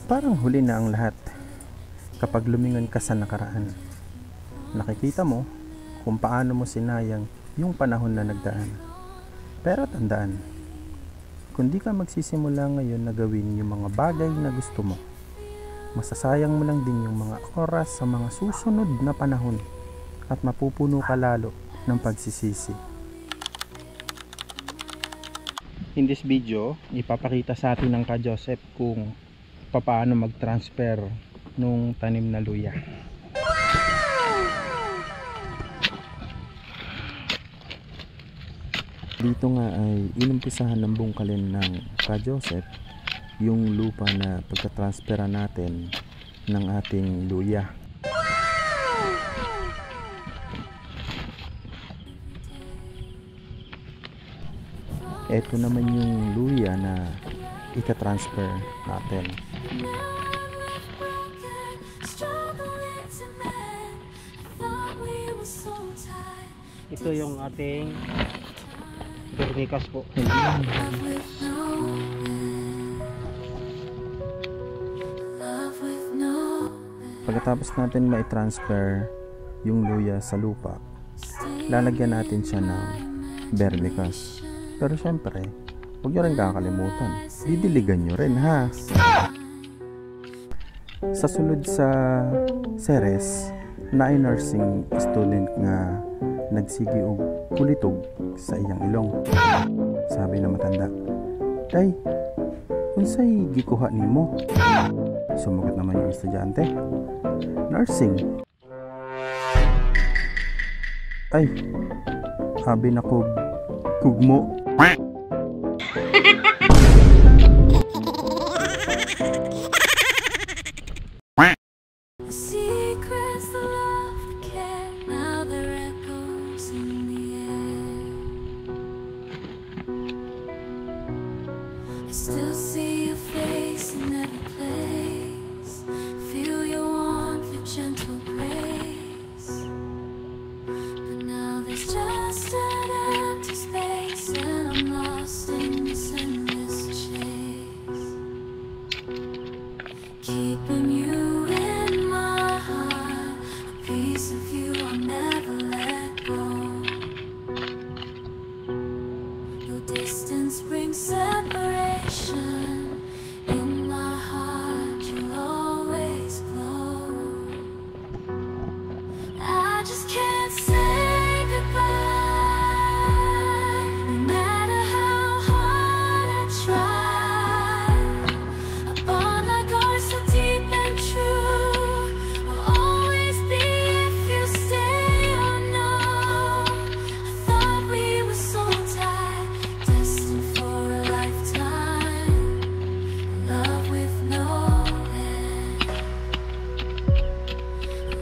Parang huli na ang lahat kapag lumingon ka sa nakaraan. Nakikita mo kung paano mo sinayang yung panahon na nagdaan. Pero tandaan, kung di ka magsisimula ngayon na gawin yung mga bagay na gusto mo, masasayang mo lang din yung mga oras sa mga susunod na panahon at mapupuno ka lalo ng pagsisisi. In this video, ipapakita sa atin ng Ka Joseph kung paano mag-transfer nung tanim na luya. Dito nga ay inumpisahan ng bungkalin ng Ka Joseph yung lupa na pagka-transfera natin ng ating luya. Ito naman yung luya na ika-transfer natin. Ito yung ating vermicast po. Pagkatapos natin mai-transfer yung luya sa lupa, lalagyan natin siya ng vermicast. Pero syempre, huwag nyo rin kakalimutan, didiligan nyo rin ha. Sa sunod sa series, na ay nursing student nga nagsigi og kulitog sa iyang ilong. Sabi na matanda, "Tay, unsay gikuha nimo?" Sumagot naman yung estudyante, "Nursing." "Ay, abi na ko kugmo." Still see your face in every place. Feel your warmth, your gentle grace. But now there's just an empty space, and I'm lost in this endless chase. Keeping you in my heart, a piece of you I'll never let go. Your distance brings separation. In my heart you'll always glow. I just can't say goodbye, no matter how hard I try. A bond like ours so deep and true will always be if you stay or no. I thought we were so tight, destined for a lifetime. Love with no end.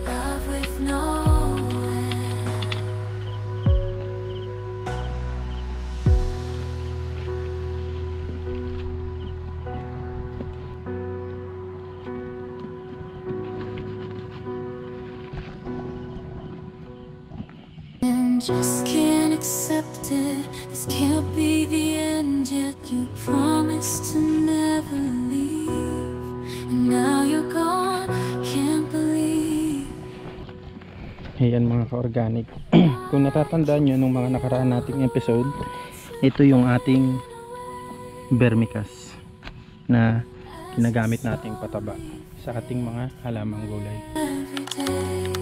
Love with no end. And just can't accept it. This can't be the end yet. You promised to never leave, and now you're gone. Can't believe. Ayan mga ka-organic. Kung natatandaan nyo nung mga nakaraan nating episode, ito yung ating vermicast na ginagamit nating pataba sa ating mga halamang gulay. Every day